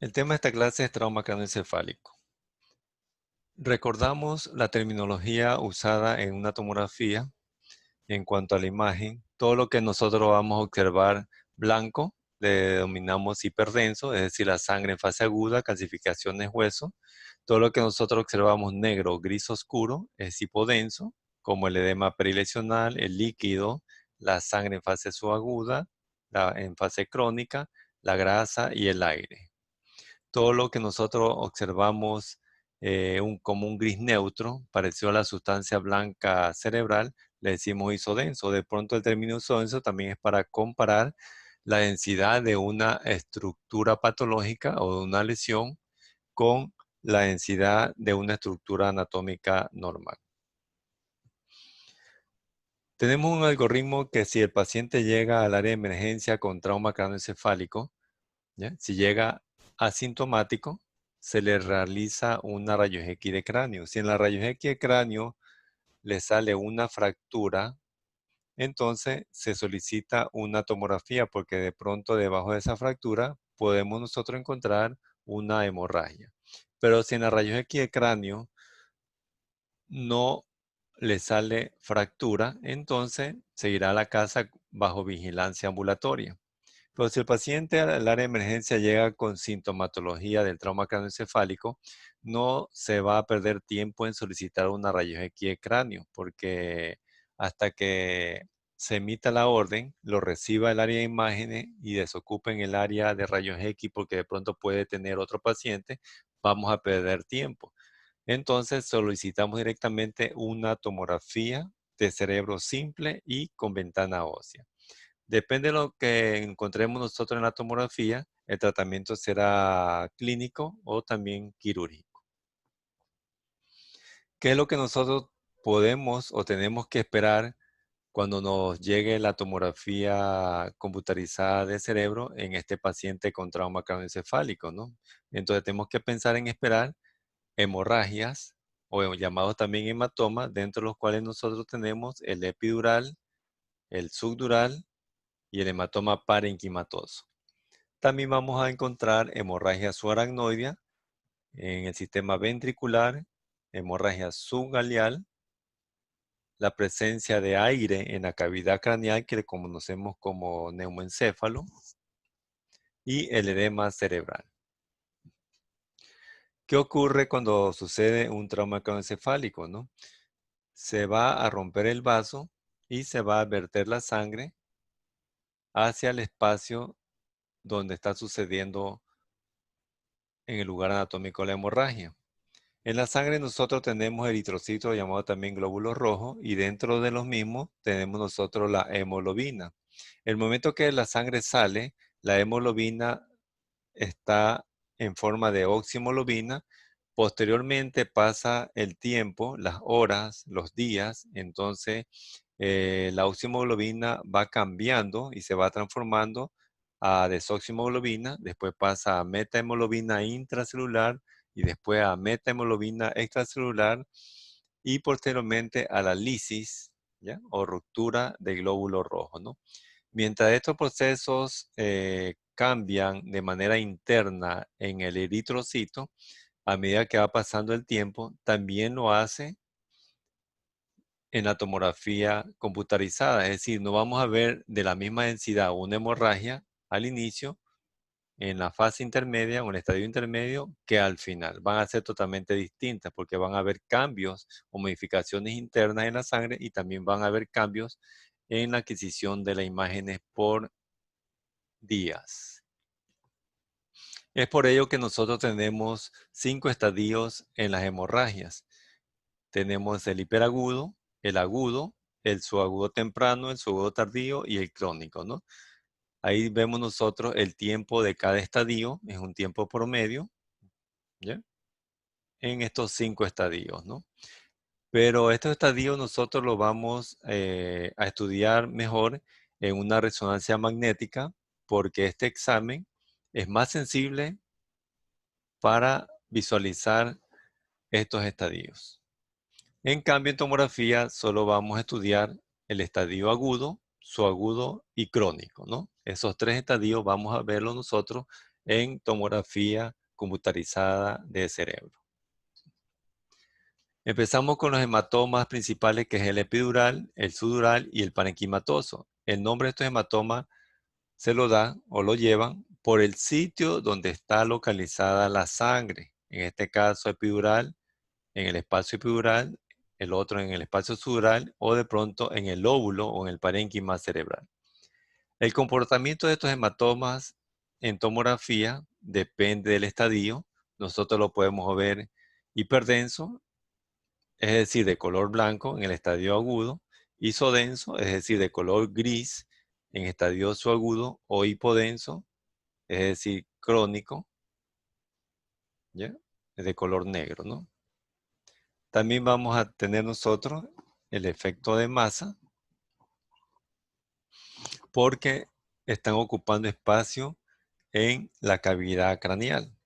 El tema de esta clase es trauma craneoencefálico. Recordamos la terminología usada en una tomografía en cuanto a la imagen. Todo lo que nosotros vamos a observar blanco le denominamos hiperdenso, es decir, la sangre en fase aguda, calcificaciones hueso. Todo lo que nosotros observamos negro o gris oscuro es hipodenso, como el edema perilesional, el líquido, la sangre en fase subaguda, en fase crónica, la grasa y el aire. Todo lo que nosotros observamos como un gris neutro, parecido a la sustancia blanca cerebral, le decimos isodenso. De pronto el término isodenso también es para comparar la densidad de una estructura patológica o de una lesión con la densidad de una estructura anatómica normal. Tenemos un algoritmo que si el paciente llega al área de emergencia con trauma craneoencefálico, ¿ya? Si llega asintomático, se le realiza una rayos X de cráneo. Si en la rayos X de cráneo le sale una fractura, entonces se solicita una tomografía porque de pronto debajo de esa fractura podemos nosotros encontrar una hemorragia. Pero si en la rayos X de cráneo no le sale fractura, entonces se irá a la casa bajo vigilancia ambulatoria. Pero si el paciente al área de emergencia llega con sintomatología del trauma craneoencefálico, no se va a perder tiempo en solicitar una rayos X de cráneo, porque hasta que se emita la orden, lo reciba el área de imágenes y desocupen el área de rayos X porque de pronto puede tener otro paciente, vamos a perder tiempo. Entonces solicitamos directamente una tomografía de cerebro simple y con ventana ósea. Depende de lo que encontremos nosotros en la tomografía, el tratamiento será clínico o también quirúrgico. ¿Qué es lo que nosotros podemos o tenemos que esperar cuando nos llegue la tomografía computarizada de cerebro en este paciente con trauma craneoencefálico, ¿no? Entonces tenemos que pensar en esperar hemorragias o llamados también hematomas, dentro de los cuales nosotros tenemos el epidural, el subdural y el hematoma parenquimatoso. También vamos a encontrar hemorragia subaracnoidea en el sistema ventricular, hemorragia subgaleal, la presencia de aire en la cavidad craneal que le conocemos como neumoencéfalo y el edema cerebral. ¿Qué ocurre cuando sucede un trauma craneoencefálico, no? Se va a romper el vaso y se va a verter la sangre hacia el espacio donde está sucediendo en el lugar anatómico de la hemorragia. En la sangre nosotros tenemos eritrocitos llamados también glóbulos rojos y dentro de los mismos tenemos nosotros la hemoglobina. El momento que la sangre sale, la hemoglobina está en forma de oximoglobina. Posteriormente pasa el tiempo, las horas, los días, entonces la oximoglobina va cambiando y se va transformando a desoximoglobina, después pasa a metahemoglobina intracelular y después a metahemoglobina extracelular y posteriormente a la lisis, ¿ya? O ruptura del glóbulo rojo, ¿no? Mientras estos procesos cambian de manera interna en el eritrocito, a medida que va pasando el tiempo, también lo hace en la tomografía computarizada. Es decir, no vamos a ver de la misma densidad una hemorragia al inicio, en la fase intermedia o en el estadio intermedio, que al final. Van a ser totalmente distintas porque van a haber cambios o modificaciones internas en la sangre y también van a haber cambios en la adquisición de las imágenes por días. Es por ello que nosotros tenemos 5 estadios en las hemorragias. Tenemos el hiperagudo, el subagudo temprano, el subagudo tardío y el crónico, ¿no? Ahí vemos nosotros el tiempo de cada estadio, es un tiempo promedio, ¿ya? En estos 5 estadios, ¿no? Pero estos estadios nosotros los vamos a estudiar mejor en una resonancia magnética porque este examen es más sensible para visualizar estos estadios. En cambio, en tomografía solo vamos a estudiar el estadio agudo, subagudo y crónico, ¿no? Esos 3 estadios vamos a verlos nosotros en tomografía computarizada de cerebro. Empezamos con los hematomas principales, que es el epidural, el sudural y el parenquimatoso. El nombre de estos hematomas se lo dan o lo llevan por el sitio donde está localizada la sangre. En este caso, epidural, en el espacio epidural, el otro en el espacio sudural o de pronto en el lóbulo o en el parénquima cerebral. El comportamiento de estos hematomas en tomografía depende del estadio. Nosotros lo podemos ver hiperdenso, es decir, de color blanco en el estadio agudo, isodenso, es decir, de color gris en estadio subagudo, o hipodenso, es decir, crónico, ¿ya? Es de color negro, ¿no? También vamos a tener nosotros el efecto de masa, porque están ocupando espacio en la cavidad craneal.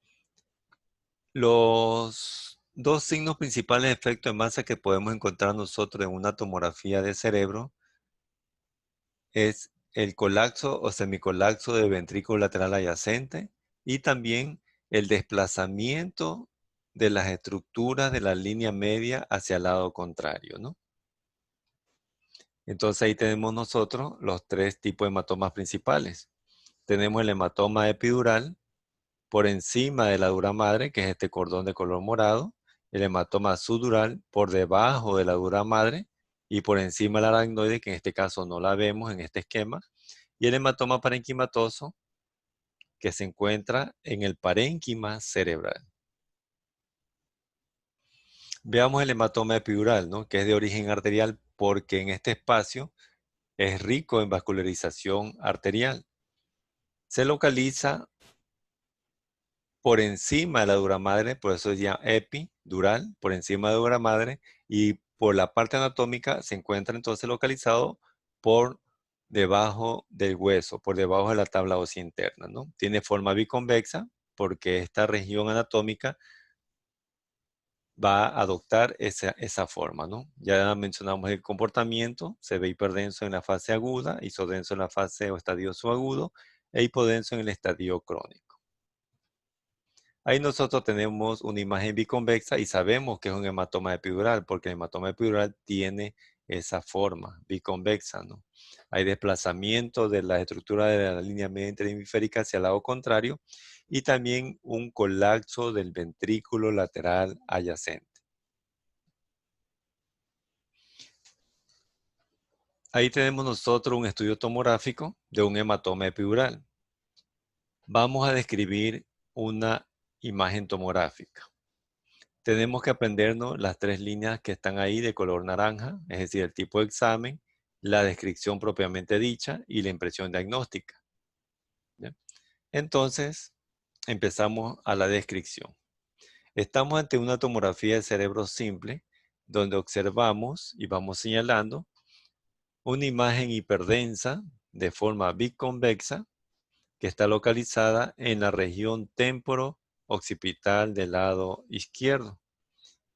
Los dos signos principales de efecto de masa que podemos encontrar nosotros en una tomografía de cerebro es el colapso o semicolapso del ventrículo lateral adyacente y también el desplazamiento de las estructuras de la línea media hacia el lado contrario, ¿no? Entonces ahí tenemos nosotros los tres tipos de hematomas principales. Tenemos el hematoma epidural por encima de la dura madre, que es este cordón de color morado, el hematoma sudural por debajo de la dura madre y por encima del aracnoide, que en este caso no la vemos en este esquema, y el hematoma parenquimatoso, que se encuentra en el parénquima cerebral. Veamos el hematoma epidural, ¿no? Que es de origen arterial porque en este espacio es rico en vascularización arterial. Se localiza por encima de la dura madre, por eso se llama epidural, por encima de la dura madre, y por la parte anatómica se encuentra entonces localizado por debajo del hueso, por debajo de la tabla ósea interna, ¿no? Tiene forma biconvexa porque esta región anatómica va a adoptar esa forma, ¿no? Ya mencionamos el comportamiento, se ve hiperdenso en la fase aguda, isodenso en la fase o estadio subagudo, e hipodenso en el estadio crónico. Ahí nosotros tenemos una imagen biconvexa y sabemos que es un hematoma epidural, porque el hematoma epidural tiene esa forma biconvexa, ¿no? Hay desplazamiento de la estructura de la línea media interhemisférica hacia el lado contrario y también un colapso del ventrículo lateral adyacente. Ahí tenemos nosotros un estudio tomográfico de un hematoma epidural. Vamos a describir una imagen tomográfica. Tenemos que aprendernos las tres líneas que están ahí de color naranja, es decir, el tipo de examen, la descripción propiamente dicha y la impresión diagnóstica. ¿Ya? Entonces, empezamos a la descripción. Estamos ante una tomografía de cerebro simple, donde observamos y vamos señalando una imagen hiperdensa de forma biconvexa que está localizada en la región temporo-occipital del lado izquierdo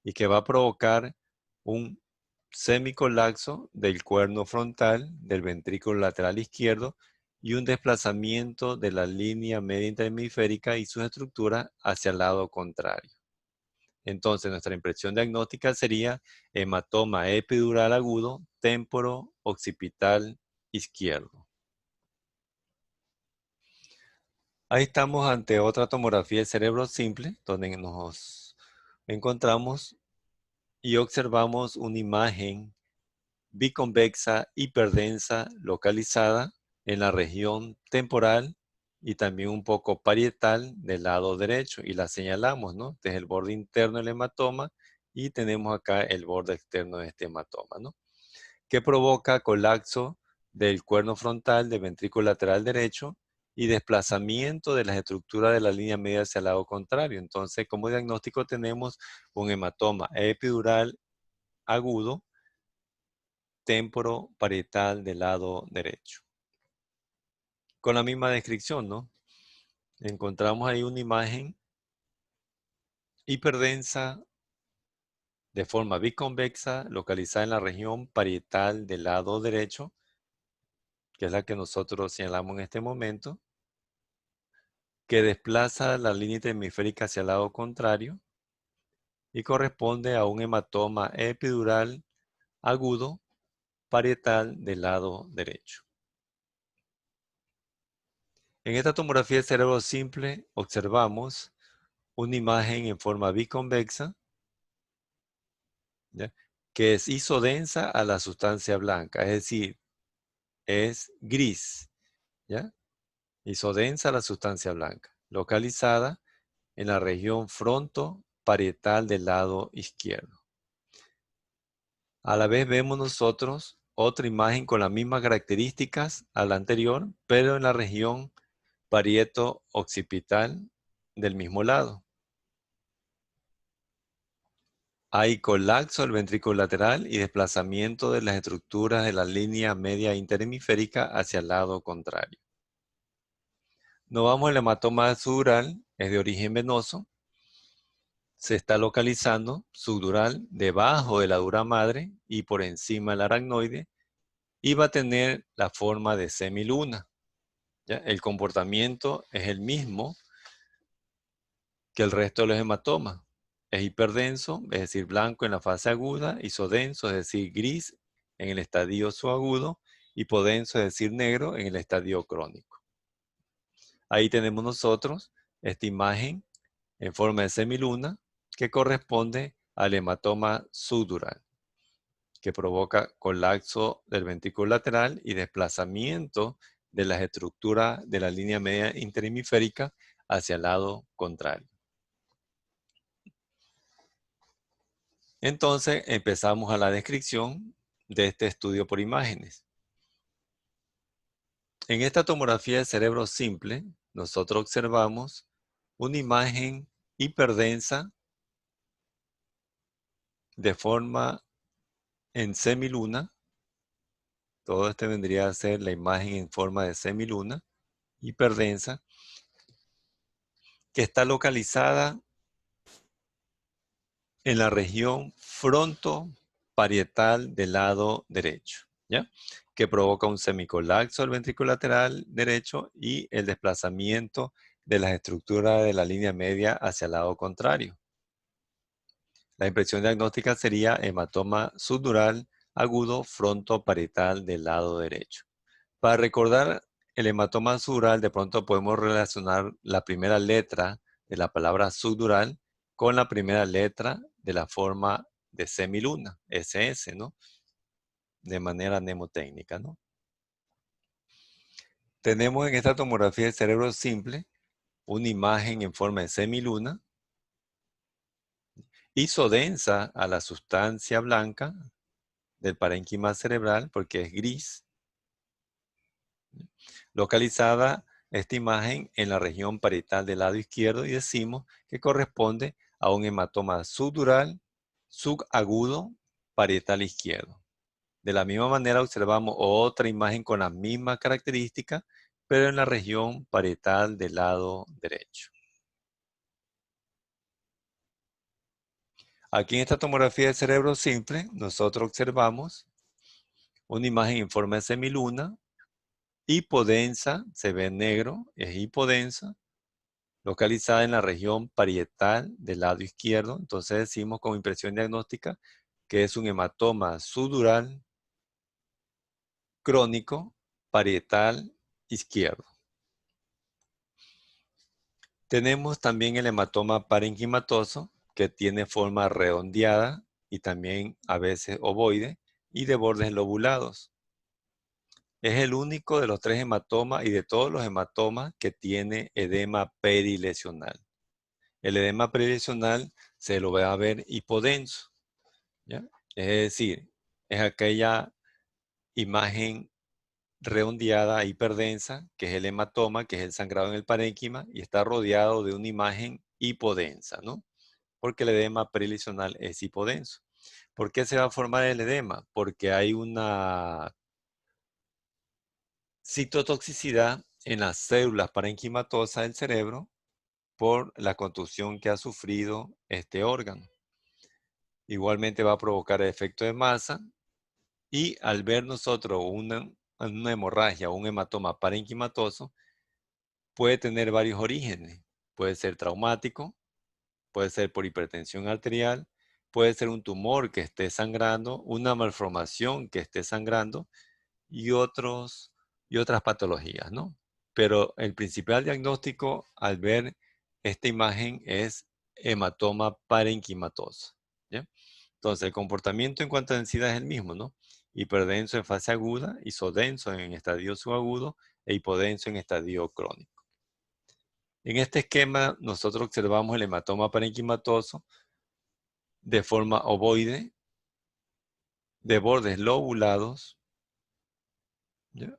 y que va a provocar un semicolapso del cuerno frontal del ventrículo lateral izquierdo y un desplazamiento de la línea media interhemisférica y sus estructuras hacia el lado contrario. Entonces, nuestra impresión diagnóstica sería hematoma epidural agudo temporo-occipital izquierdo. Ahí estamos ante otra tomografía del cerebro simple, donde nos encontramos y observamos una imagen biconvexa hiperdensa localizada en la región temporal y también un poco parietal del lado derecho y la señalamos, ¿no? Desde el borde interno del hematoma y tenemos acá el borde externo de este hematoma, ¿no? Que provoca colapso del cuerno frontal del ventrículo lateral derecho y desplazamiento de las estructuras de la línea media hacia el lado contrario. Entonces, como diagnóstico tenemos un hematoma epidural agudo temporo-parietal del lado derecho. Con la misma descripción, ¿no? Encontramos ahí una imagen hiperdensa de forma biconvexa localizada en la región parietal del lado derecho, que es la que nosotros señalamos en este momento, que desplaza la línea hemisférica hacia el lado contrario y corresponde a un hematoma epidural agudo parietal del lado derecho. En esta tomografía de cerebro simple observamos una imagen en forma biconvexa, ¿ya?, que es isodensa a la sustancia blanca, es decir, es gris, ¿ya? Isodensa a la sustancia blanca, localizada en la región frontoparietal del lado izquierdo. A la vez vemos nosotros otra imagen con las mismas características a la anterior, pero en la región parieto-occipital del mismo lado. Hay colapso del ventrículo lateral y desplazamiento de las estructuras de la línea media interhemisférica hacia el lado contrario. Nos vamos al hematoma subdural, es de origen venoso. Se está localizando subdural debajo de la dura madre y por encima del aracnoide y va a tener la forma de semiluna, ¿ya? El comportamiento es el mismo que el resto de los hematomas. Es hiperdenso, es decir, blanco en la fase aguda, isodenso, es decir, gris en el estadio subagudo, hipodenso, es decir, negro en el estadio crónico. Ahí tenemos nosotros esta imagen en forma de semiluna que corresponde al hematoma subdural, que provoca colapso del ventrículo lateral y desplazamiento de las estructuras de la línea media interhemisférica hacia el lado contrario. Entonces empezamos a la descripción de este estudio por imágenes. En esta tomografía de cerebro simple, nosotros observamos una imagen hiperdensa de forma en semiluna. Todo este vendría a ser la imagen en forma de semiluna, hiperdensa, que está localizada en la región frontoparietal del lado derecho, ¿ya?, que provoca un semicolapso del ventrículo lateral derecho y el desplazamiento de las estructuras de la línea media hacia el lado contrario. La impresión diagnóstica sería hematoma subdural agudo frontoparietal del lado derecho. Para recordar el hematoma subdural, de pronto podemos relacionar la primera letra de la palabra subdural con la primera letra de la forma de semiluna, SS, ¿no?, de manera mnemotécnica, ¿no? Tenemos en esta tomografía de cerebro simple una imagen en forma de semiluna, isodensa a la sustancia blanca del parénquima cerebral porque es gris, localizada esta imagen en la región parietal del lado izquierdo y decimos que corresponde a un hematoma subdural subagudo parietal izquierdo. De la misma manera observamos otra imagen con las mismas características, pero en la región parietal del lado derecho. Aquí en esta tomografía de cerebro simple, nosotros observamos una imagen en forma de semiluna, hipodensa, se ve en negro, es hipodensa, localizada en la región parietal del lado izquierdo. Entonces decimos con impresión diagnóstica que es un hematoma subdural crónico parietal izquierdo. Tenemos también el hematoma parenquimatoso, que tiene forma redondeada y también a veces ovoide y de bordes lobulados. Es el único de los tres hematomas y de todos los hematomas que tiene edema perilesional. El edema perilesional se lo va a ver hipodenso, ¿ya? Es decir, es aquella imagen redondeada, hiperdensa, que es el hematoma, que es el sangrado en el parénquima, y está rodeado de una imagen hipodensa, ¿no? Porque el edema perilesional es hipodenso. ¿Por qué se va a formar el edema? Porque hay una citotoxicidad en las células parenquimatosas del cerebro por la contusión que ha sufrido este órgano. Igualmente va a provocar efecto de masa y al ver nosotros una hemorragia o un hematoma parenquimatoso, puede tener varios orígenes. Puede ser traumático, puede ser por hipertensión arterial, puede ser un tumor que esté sangrando, una malformación que esté sangrando y otras patologías, ¿no? Pero el principal diagnóstico al ver esta imagen es hematoma parenquimatoso, ¿ya? Entonces, el comportamiento en cuanto a densidad es el mismo, ¿no? Hiperdenso en fase aguda, isodenso en estadio subagudo e hipodenso en estadio crónico. En este esquema, nosotros observamos el hematoma parenquimatoso de forma ovoide, de bordes lobulados, ¿ya?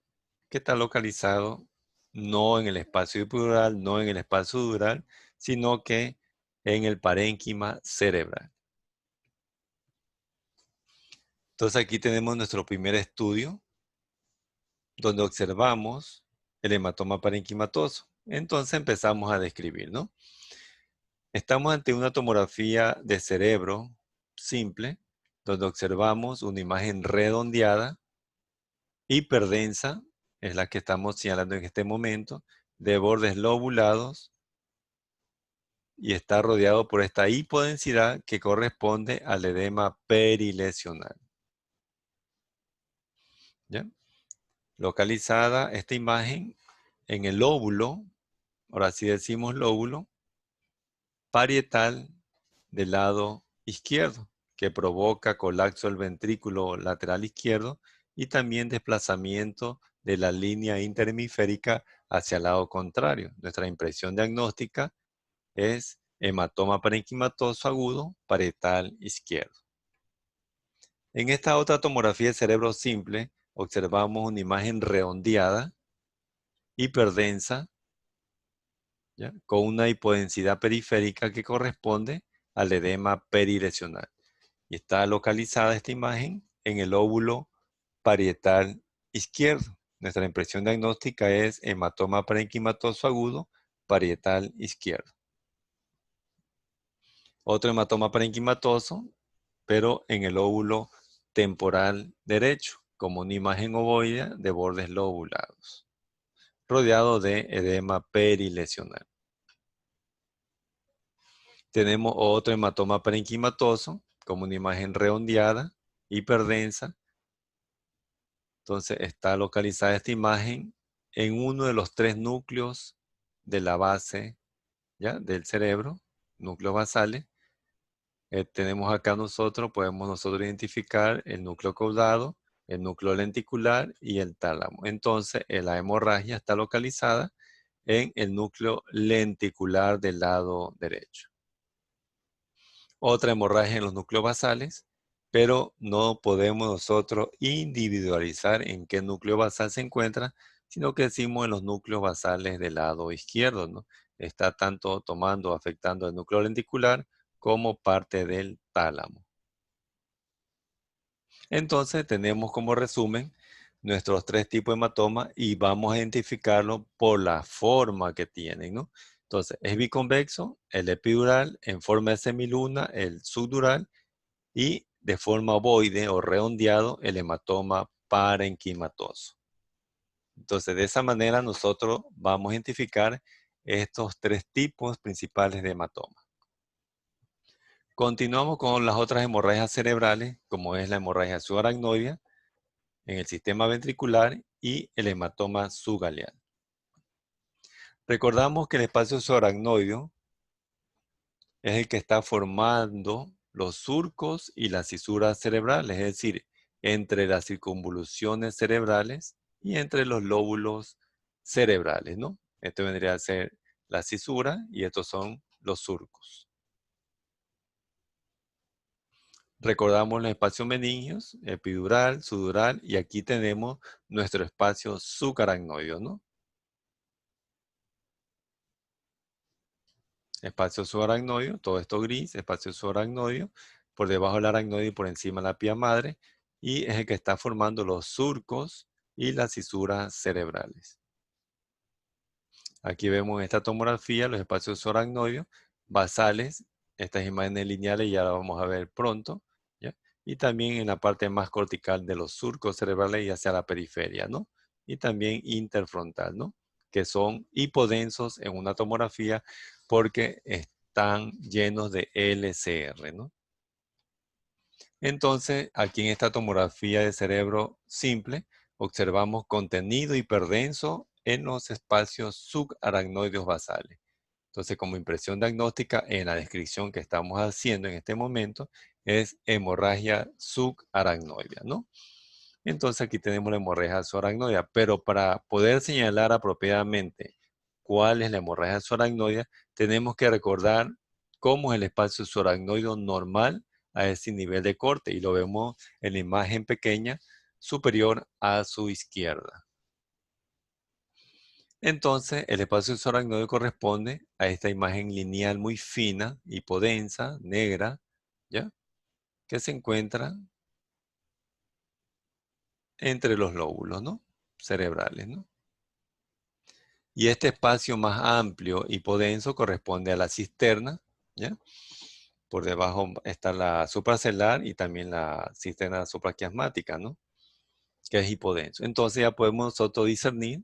Que está localizado no en el espacio epidural, no en el espacio dural, sino que en el parénquima cerebral. Entonces aquí tenemos nuestro primer estudio, donde observamos el hematoma parenquimatoso. Entonces empezamos a describir, ¿no? Estamos ante una tomografía de cerebro simple, donde observamos una imagen redondeada, hiperdensa, es la que estamos señalando en este momento, de bordes lobulados, y está rodeado por esta hipodensidad que corresponde al edema perilesional, ¿ya? Localizada esta imagen en el lóbulo, ahora sí decimos lóbulo, parietal del lado izquierdo, que provoca colapso del ventrículo lateral izquierdo y también desplazamiento de la línea interhemisférica hacia el lado contrario. Nuestra impresión diagnóstica es hematoma parenquimatoso agudo parietal izquierdo. En esta otra tomografía de cerebro simple, observamos una imagen redondeada, hiperdensa, ¿ya? Con una hipodensidad periférica que corresponde al edema perilesional. Y está localizada esta imagen en el óvulo parietal izquierdo. Nuestra impresión diagnóstica es hematoma parenquimatoso agudo parietal izquierdo. Otro hematoma parenquimatoso, pero en el óvulo temporal derecho, como una imagen ovoidea de bordes lobulados, rodeado de edema perilesional. Tenemos otro hematoma parenquimatoso, como una imagen redondeada, hiperdensa. Entonces está localizada esta imagen en uno de los tres núcleos de la base, ¿ya? Del cerebro, núcleos basales. Tenemos acá podemos nosotros identificar el núcleo caudado, el núcleo lenticular y el tálamo. Entonces, la hemorragia está localizada en el núcleo lenticular del lado derecho. Otra hemorragia en los núcleos basales, pero no podemos nosotros individualizar en qué núcleo basal se encuentra, sino que decimos en los núcleos basales del lado izquierdo, ¿no? Está tanto tomando, afectando el núcleo lenticular como parte del tálamo. Entonces tenemos como resumen nuestros tres tipos de hematoma y vamos a identificarlo por la forma que tienen, ¿no? Entonces, es biconvexo, el epidural, en forma de semiluna, el subdural, y de forma ovoide o redondeado, el hematoma parenquimatoso. Entonces, de esa manera nosotros vamos a identificar estos tres tipos principales de hematoma. Continuamos con las otras hemorragias cerebrales, como es la hemorragia subaracnoidea en el sistema ventricular y el hematoma subgaleal. Recordamos que el espacio subaracnoideo es el que está formando los surcos y las fisuras cerebrales, es decir, entre las circunvoluciones cerebrales y entre los lóbulos cerebrales, ¿no? Esto vendría a ser la cisura y estos son los surcos. Recordamos los espacios meningios, epidural, subdural, y aquí tenemos nuestro espacio subaracnoideo, ¿no? Espacio subaracnoideo, todo esto gris, espacio subaracnoideo, por debajo del aracnoide y por encima de la pía madre, y es el que está formando los surcos y las fisuras cerebrales. Aquí vemos en esta tomografía los espacios subaracnoideos basales, estas imágenes lineales ya las vamos a ver pronto, ¿ya? Y también en la parte más cortical de los surcos cerebrales y hacia la periferia, ¿no? Y también interfrontal, ¿no? que son hipodensos en una tomografía porque están llenos de LCR, ¿no? Entonces, aquí en esta tomografía de cerebro simple, observamos contenido hiperdenso en los espacios subaracnoideos basales. Entonces, como impresión diagnóstica, en la descripción que estamos haciendo en este momento, es hemorragia subaracnoidea, ¿no? Entonces, aquí tenemos la hemorragia subaracnoidea, pero para poder señalar apropiadamente cuál es la hemorragia subaracnoidea, tenemos que recordar cómo es el espacio subaracnoideo normal a ese nivel de corte, y lo vemos en la imagen pequeña superior a su izquierda. Entonces, el espacio subaracnoideo corresponde a esta imagen lineal muy fina, hipodensa, negra, ¿ya? Que se encuentra entre los lóbulos, ¿no? Cerebrales, ¿no? Y este espacio más amplio, hipodenso, corresponde a la cisterna, ¿ya? Por debajo está la supracelular y también la cisterna supraquiasmática, ¿no? Que es hipodenso. Entonces ya podemos nosotros discernir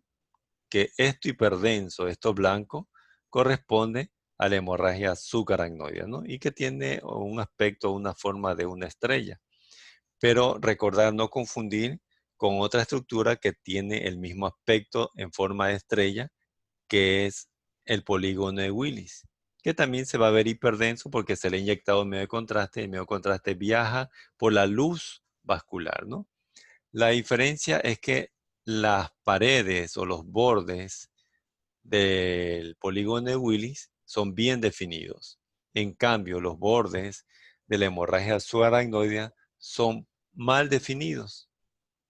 que esto hiperdenso, esto blanco, corresponde a la hemorragia subaracnoidea, ¿no? Y que tiene un aspecto, una forma de una estrella. Pero recordar no confundir con otra estructura que tiene el mismo aspecto en forma de estrella, que es el polígono de Willis, que también se va a ver hiperdenso porque se le ha inyectado medio de contraste, y el medio de contraste viaja por la luz vascular, ¿no? La diferencia es que las paredes o los bordes del polígono de Willis son bien definidos. En cambio, los bordes de la hemorragia subaracnoidea son mal definidos,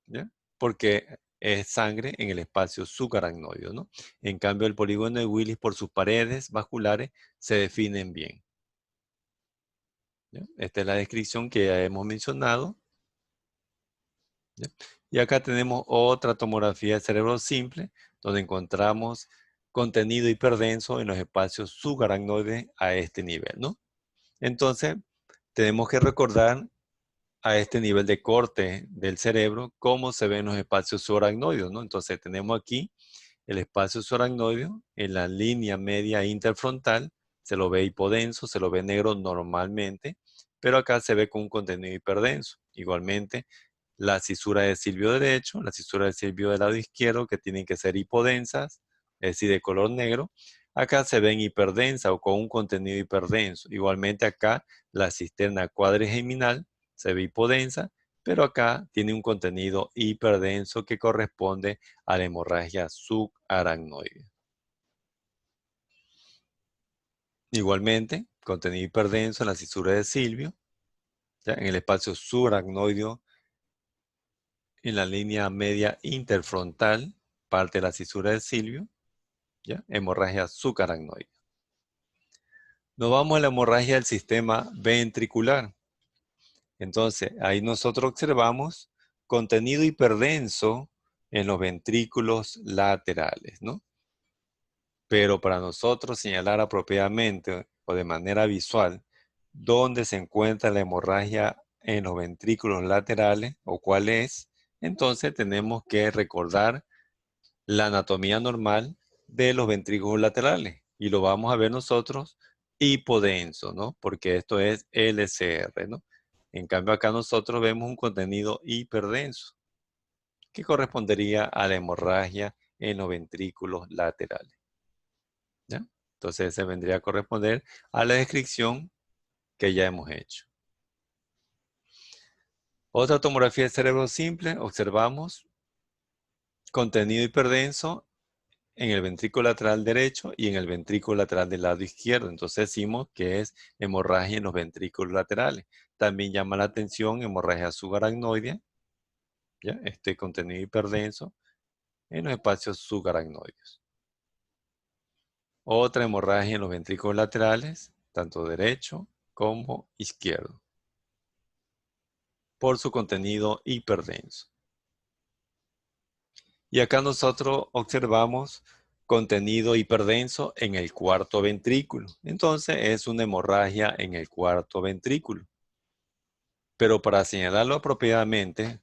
¿ya? Porque es sangre en el espacio subaracnoideo, ¿no? En cambio, el polígono de Willis, por sus paredes vasculares, se definen bien, ¿ya? Esta es la descripción que ya hemos mencionado, ¿ya? Y acá tenemos otra tomografía de cerebro simple, donde encontramos contenido hiperdenso en los espacios subaracnoides a este nivel, ¿no? Entonces, tenemos que recordar a este nivel de corte del cerebro cómo se ven los espacios subaracnoideos, ¿no? Entonces, tenemos aquí el espacio subaracnoideo en la línea media interfrontal, se lo ve hipodenso, se lo ve negro normalmente, pero acá se ve con un contenido hiperdenso. Igualmente, la cisura de silvio derecho, la cisura de silvio del lado izquierdo, que tienen que ser hipodensas, es decir, de color negro. Acá se ven hiperdensa o con un contenido hiperdenso. Igualmente acá la cisterna cuadrigeminal se ve hipodensa, pero acá tiene un contenido hiperdenso que corresponde a la hemorragia subaracnoide. Igualmente, contenido hiperdenso en la cisura de silvio, ¿ya? En el espacio subaracnoideo, en la línea media interfrontal, parte de la cisura del silvio, ¿ya? Hemorragia subaracnoide. Nos vamos a la hemorragia del sistema ventricular. Entonces, ahí nosotros observamos contenido hiperdenso en los ventrículos laterales, ¿no? Pero para nosotros señalar apropiadamente o de manera visual dónde se encuentra la hemorragia en los ventrículos laterales o cuál es, entonces tenemos que recordar la anatomía normal de los ventrículos laterales y lo vamos a ver nosotros hipodenso, ¿no? Porque esto es LCR, ¿no? En cambio acá nosotros vemos un contenido hiperdenso que correspondería a la hemorragia en los ventrículos laterales, ¿ya? Entonces se vendría a corresponder a la descripción que ya hemos hecho. Otra tomografía de cerebro simple, observamos contenido hiperdenso en el ventrículo lateral derecho y en el ventrículo lateral del lado izquierdo. Entonces decimos que es hemorragia en los ventrículos laterales. También llama la atención hemorragia subaracnoidea, ¿ya? Este contenido hiperdenso en los espacios subaracnoideos. Otra hemorragia en los ventrículos laterales, tanto derecho como izquierdo, por su contenido hiperdenso. Y acá nosotros observamos contenido hiperdenso en el cuarto ventrículo. Entonces es una hemorragia en el cuarto ventrículo. Pero para señalarlo apropiadamente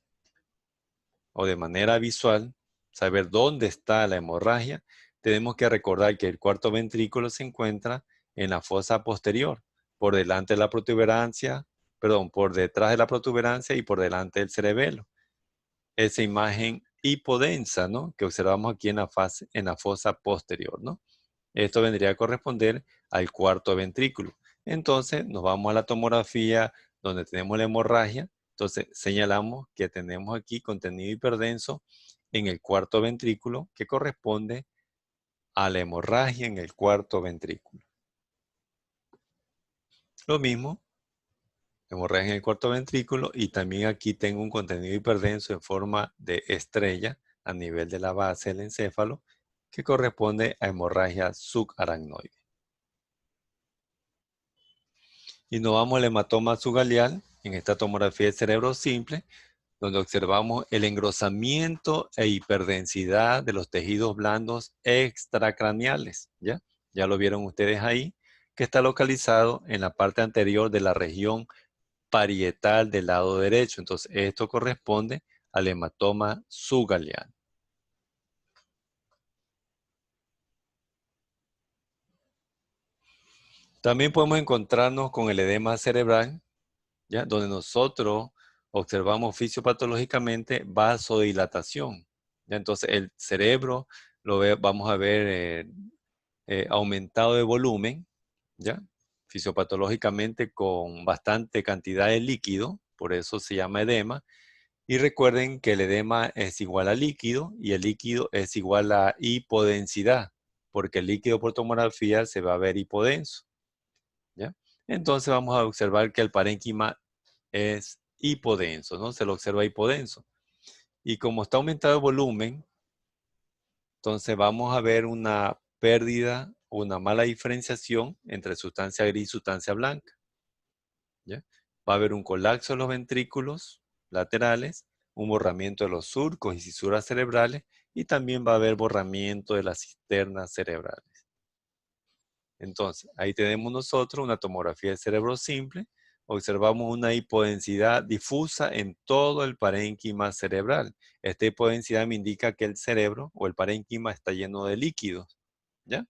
o de manera visual, saber dónde está la hemorragia, tenemos que recordar que el cuarto ventrículo se encuentra en la fosa posterior, por delante de la protuberancia, perdón, por detrás de la protuberancia y por delante del cerebelo. Esa imagen hipodensa, ¿no?, que observamos aquí en la fosa posterior, ¿no? Esto vendría a corresponder al cuarto ventrículo. Entonces, nos vamos a la tomografía donde tenemos la hemorragia. Entonces, señalamos que tenemos aquí contenido hiperdenso en el cuarto ventrículo, que corresponde a la hemorragia en el cuarto ventrículo. Lo mismo, hemorragia en el cuarto ventrículo, y también aquí tengo un contenido hiperdenso en forma de estrella a nivel de la base del encéfalo, que corresponde a hemorragia subaracnoide. Y nos vamos al hematoma subgaleal en esta tomografía de cerebro simple, donde observamos el engrosamiento e hiperdensidad de los tejidos blandos extracraneales, ¿ya? Ya lo vieron ustedes ahí, que está localizado en la parte anterior de la región parietal del lado derecho. Entonces, esto corresponde al hematoma subgaleal. También podemos encontrarnos con el edema cerebral, ¿ya?, donde nosotros observamos fisiopatológicamente vasodilatación, ¿ya? Entonces, el cerebro vamos a ver aumentado de volumen, ¿ya?, fisiopatológicamente con bastante cantidad de líquido, por eso se llama edema. Y recuerden que el edema es igual a líquido y el líquido es igual a hipodensidad, porque el líquido por tomografía se va a ver hipodenso, ¿ya? Entonces vamos a observar que el parénquima es hipodenso, ¿no? Se lo observa hipodenso. Y como está aumentado el volumen, entonces vamos a ver una pérdida, una mala diferenciación entre sustancia gris y sustancia blanca, ¿ya? Va a haber un colapso de los ventrículos laterales, un borramiento de los surcos y cisuras cerebrales, y también va a haber borramiento de las cisternas cerebrales. Entonces, ahí tenemos nosotros una tomografía del cerebro simple. Observamos una hipodensidad difusa en todo el parénquima cerebral. Esta hipodensidad me indica que el cerebro o el parénquima está lleno de líquidos, ¿ya?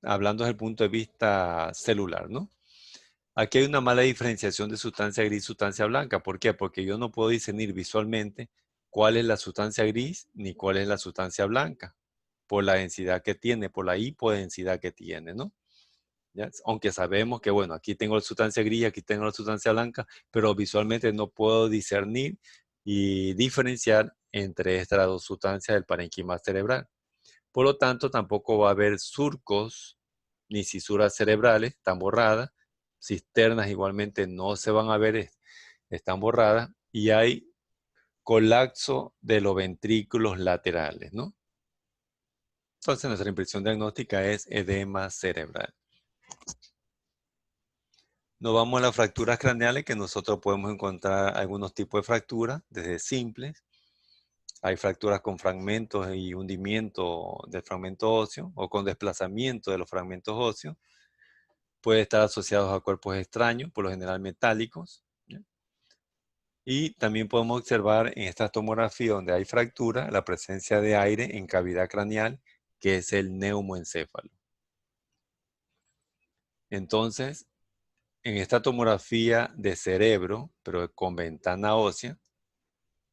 Hablando desde el punto de vista celular, ¿no? Aquí hay una mala diferenciación de sustancia gris y sustancia blanca. ¿Por qué? Porque yo no puedo discernir visualmente cuál es la sustancia gris ni cuál es la sustancia blanca, por la densidad que tiene, por la hipodensidad que tiene, ¿no? ¿Ya? Aunque sabemos que, bueno, aquí tengo la sustancia gris, aquí tengo la sustancia blanca, pero visualmente no puedo discernir y diferenciar entre estas dos sustancias del parénquima cerebral. Por lo tanto, tampoco va a haber surcos ni cisuras cerebrales, están borradas. Cisternas igualmente no se van a ver, están borradas. Y hay colapso de los ventrículos laterales, ¿no? Entonces, nuestra impresión diagnóstica es edema cerebral. Nos vamos a las fracturas craneales, que nosotros podemos encontrar algunos tipos de fracturas, desde simples. Hay fracturas con fragmentos y hundimiento del fragmento óseo o con desplazamiento de los fragmentos óseos. Puede estar asociados a cuerpos extraños, por lo general metálicos, ¿ya? Y también podemos observar en esta tomografía donde hay fractura la presencia de aire en cavidad craneal, que es el neumoencéfalo. Entonces, en esta tomografía de cerebro, pero con ventana ósea,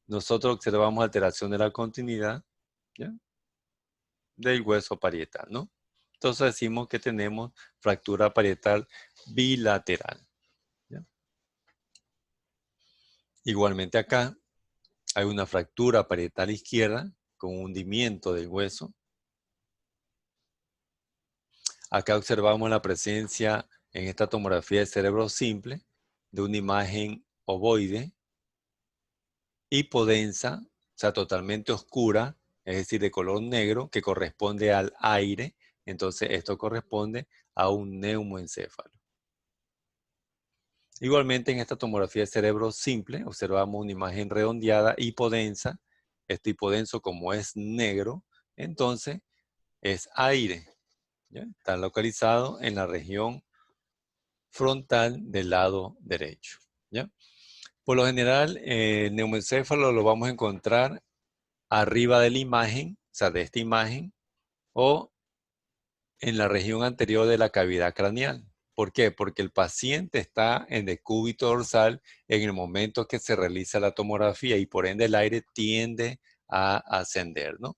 nosotros observamos alteración de la continuidad, ¿ya?, del hueso parietal, ¿no? Entonces decimos que tenemos fractura parietal bilateral, ¿ya? Igualmente acá hay una fractura parietal izquierda con hundimiento del hueso. Acá observamos la presencia en esta tomografía de cerebro simple de una imagen ovoide, hipodensa, o sea, totalmente oscura, es decir, de color negro, que corresponde al aire. Entonces, esto corresponde a un neumoencéfalo. Igualmente, en esta tomografía de cerebro simple, observamos una imagen redondeada, hipodensa. Este hipodenso, como es negro, entonces es aire, ¿ya? Está localizado en la región frontal del lado derecho, ¿ya? Por lo general, el neumoencéfalo lo vamos a encontrar arriba de la imagen, sea, de esta imagen, o en la región anterior de la cavidad craneal. ¿Por qué? Porque el paciente está en decúbito dorsal en el momento que se realiza la tomografía y por ende el aire tiende a ascender, ¿no?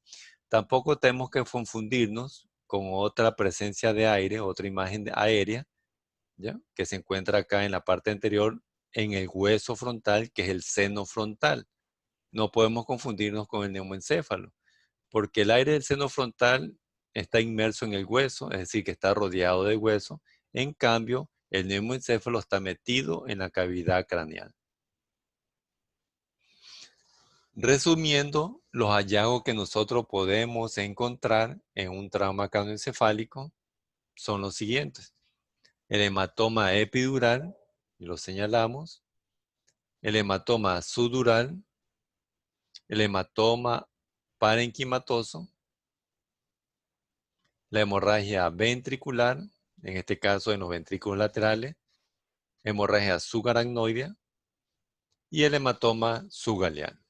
Tampoco tenemos que confundirnos con otra presencia de aire, otra imagen aérea, ¿ya? Que se encuentra acá en la parte anterior en el hueso frontal, que es el seno frontal. No podemos confundirnos con el neumoencéfalo, porque el aire del seno frontal está inmerso en el hueso, es decir, que está rodeado de hueso. En cambio, el neumoencéfalo está metido en la cavidad craneal. Resumiendo, los hallazgos que nosotros podemos encontrar en un trauma craneoencefálico son los siguientes. El hematoma epidural, y lo señalamos, el hematoma subdural, el hematoma parenquimatoso, la hemorragia ventricular, en este caso en los ventrículos laterales, hemorragia subaracnoidea y el hematoma subgaleano.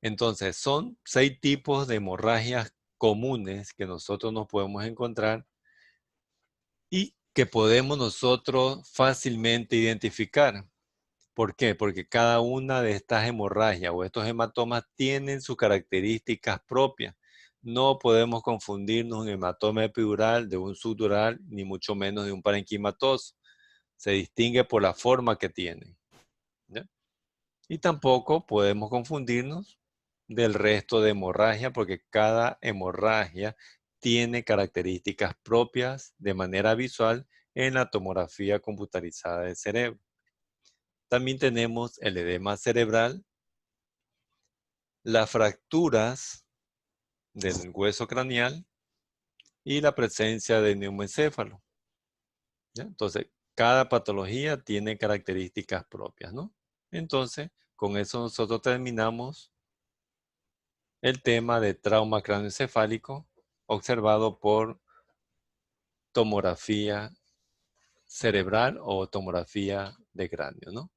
Entonces, son 6 tipos de hemorragias comunes que nosotros nos podemos encontrar y que podemos nosotros fácilmente identificar. ¿Por qué? Porque cada una de estas hemorragias o estos hematomas tienen sus características propias. No podemos confundirnos un hematoma epidural de un subdural, ni mucho menos de un parenquimatoso. Se distingue por la forma que tienen, ¿ya? Y tampoco podemos confundirnos del resto de hemorragia, porque cada hemorragia tiene características propias de manera visual en la tomografía computarizada del cerebro. También tenemos el edema cerebral, las fracturas del hueso craneal y la presencia de neumoencéfalo, ¿ya? Entonces, cada patología tiene características propias, ¿no? Entonces, con eso nosotros terminamos el tema de trauma craneoencefálico observado por tomografía cerebral o tomografía de cráneo, ¿no?